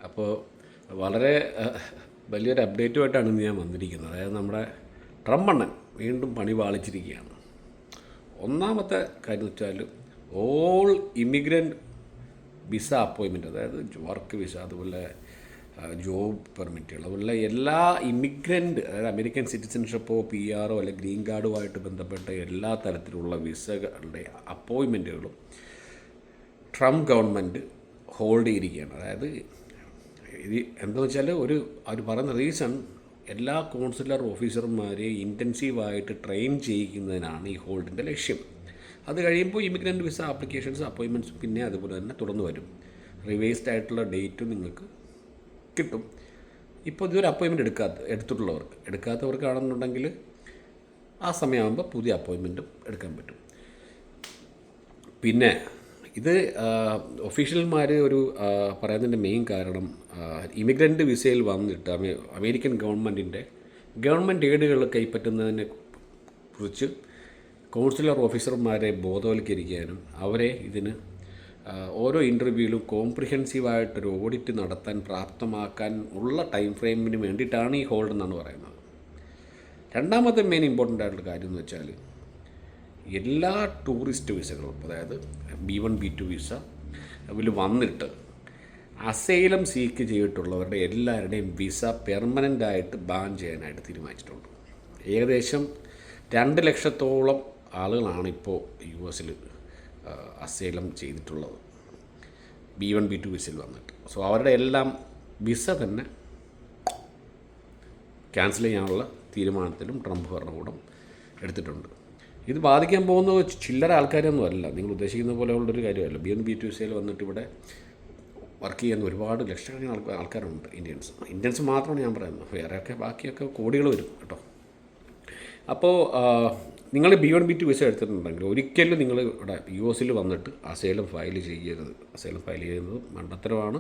അപ്പോൾ വളരെ വലിയൊരു അപ്ഡേറ്റുമായിട്ടാണ് ഇന്ന് ഞാൻ വന്നിരിക്കുന്നത്. അതായത് നമ്മുടെ ട്രംപ് അണ്ണൻ വീണ്ടും പണി പാളിച്ചിരിക്കുകയാണ്. ഒന്നാമത്തെ കാര്യം എന്ന് വെച്ചാൽ ഓൾ ഇമിഗ്രൻ്റ് വിസ അപ്പോയിൻമെൻറ്റ്, അതായത് വർക്ക് വിസ, അതുപോലെ ജോബ് പെർമിറ്റുകൾ, അതുപോലെ എല്ലാ ഇമിഗ്രൻ്റ്, അതായത് അമേരിക്കൻ സിറ്റിസൺഷിപ്പോ PR അല്ലെങ്കിൽ ഗ്രീൻ കാർഡുമായിട്ട് ബന്ധപ്പെട്ട എല്ലാ തരത്തിലുള്ള വിസകളുടെ അപ്പോയിൻമെൻറ്റുകളും ട്രംപ് ഗവൺമെൻറ് ഹോൾഡ് ചെയ്തിരിക്കുകയാണ്. അതായത് ഇത് എന്താണെന്ന് വെച്ചാൽ അവർ പറയുന്ന റീസൺ എല്ലാ കോൺസുലർ ഓഫീസർമാരെയും ഇൻറ്റൻസീവായിട്ട് ട്രെയിൻ ചെയ്യിക്കുന്നതിനാണ് ഈ ഹോൾഡിൻ്റെ ലക്ഷ്യം. അത് കഴിയുമ്പോൾ ഇമിഗ്രൻ്റ് വിസ ആപ്ലിക്കേഷൻസ് അപ്പോയിൻമെൻറ്റ്സ് പിന്നെ അതുപോലെ തന്നെ തുടർന്ന് വരും. റിവൈസ്ഡ് ആയിട്ടുള്ള ഡേറ്റും നിങ്ങൾക്ക് കിട്ടും. ഇപ്പോൾ ഇതൊരു അപ്പോയിൻമെൻറ്റ് എടുക്കാത്തവർക്കാണെന്നുണ്ടെങ്കിൽ ആ സമയമാകുമ്പോൾ പുതിയ അപ്പോയിൻമെൻറ്റും എടുക്കാൻ പറ്റും. പിന്നെ ഇത് ഒഫീഷ്യൽമാർ പറയുന്നതിൻ്റെ മെയിൻ കാരണം ഇമിഗ്രൻ്റ് വിസയിൽ വന്നിട്ട് അമേരിക്കൻ ഗവൺമെൻറ് എയ്ഡുകൾ കൈപ്പറ്റുന്നതിനെ കുറിച്ച് കോൺസുലർ ഓഫീസർമാരെ ബോധവൽക്കരിക്കാനും അവരെ ഇതിന് ഓരോ ഇൻ്റർവ്യൂവിലും കോംപ്രിഹെൻസീവായിട്ടൊരു ഓഡിറ്റ് നടത്താൻ പ്രാപ്തമാക്കാൻ ഉള്ള ടൈം ഫ്രെയിമിന് വേണ്ടിയിട്ടാണ് ഈ ഹോൾഡ് എന്നാണ് പറയുന്നത്. രണ്ടാമത്തെ മെയിൻ ഇമ്പോർട്ടൻ്റ് ആയിട്ടുള്ള കാര്യം എന്ന് വെച്ചാൽ എല്ലാ ടൂറിസ്റ്റ് വിസകളും, അതായത് B1 B2 വിസ അതിൽ വന്നിട്ട് അസൈലം സീക്ക് ചെയ്തിട്ടുള്ളവരുടെ എല്ലാവരുടെയും വിസ പെർമനൻ്റായിട്ട് ബാൻ ചെയ്യാനായിട്ട് തീരുമാനിച്ചിട്ടുണ്ട്. ഏകദേശം 2 ലക്ഷത്തോളം ആളുകളാണ് ഇപ്പോൾ US അസൈലം ചെയ്തിട്ടുള്ളത് B1 B2 വിസയിൽ വന്നിട്ട്. സോ അവരുടെ എല്ലാം വിസ തന്നെ ക്യാൻസൽ ചെയ്യാനുള്ള തീരുമാനത്തിലും ട്രംപ് ഭരണകൂടം എടുത്തിട്ടുണ്ട്. ഇത് ബാധിക്കാൻ പോകുന്ന ചില്ലറ ആൾക്കാരൊന്നും അല്ല, നിങ്ങൾ ഉദ്ദേശിക്കുന്ന പോലെ ഉള്ളൊരു കാര്യമല്ല. B1 B2 വിസയിൽ വന്നിട്ട് ഇവിടെ വർക്ക് ചെയ്യുന്ന ഒരുപാട് ലക്ഷക്കണക്കിന് ആൾക്കാരുണ്ട്. ഇന്ത്യൻസ് മാത്രമാണ് ഞാൻ പറയുന്നത്, വേറെയൊക്കെ ബാക്കിയൊക്കെ കോടികൾ വരും കേട്ടോ. അപ്പോൾ നിങ്ങൾ B1 B2 വിസ എടുത്തിട്ടുണ്ടെങ്കിൽ ഒരിക്കലും നിങ്ങൾ ഇവിടെ US വന്നിട്ട് അസൈലം ഫയൽ ചെയ്യരുത്. അസൈലം ഫയൽ ചെയ്യുന്നത് മണ്ടത്തരമാണ്.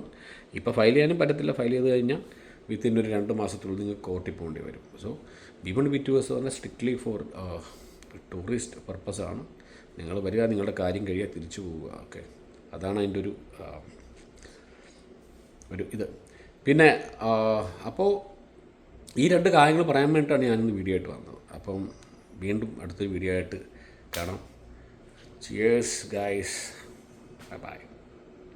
ഇപ്പോൾ ഫയൽ ചെയ്യാനും പറ്റത്തില്ല. ഫയൽ ചെയ്ത് കഴിഞ്ഞാൽ വിത്തിൻ ഒരു 2 മാസത്തിനുള്ളിൽ നിങ്ങൾക്ക് കോർട്ടിൽ പോകേണ്ടി വരും. സോ B1 B2 വിസ പറഞ്ഞാൽ സ്ട്രിക്ട്ലി ഫോർ ടൂറിസ്റ്റ് പർപ്പസാണ്. നിങ്ങൾ വരിക, നിങ്ങളുടെ കാര്യം കഴിയുക, തിരിച്ചു പോവുക. ഓക്കെ, അതാണ് അതിൻ്റെ ഒരു ഇത്. പിന്നെ അപ്പോൾ ഈ 2 കാര്യങ്ങൾ പറയാൻ വേണ്ടിയിട്ടാണ് ഞാനിന്ന് വീഡിയോ ആയിട്ട് വന്നത്. അപ്പം വീണ്ടും അടുത്തൊരു വീഡിയോ ആയിട്ട് കാണാം. Cheers guys, bye bye.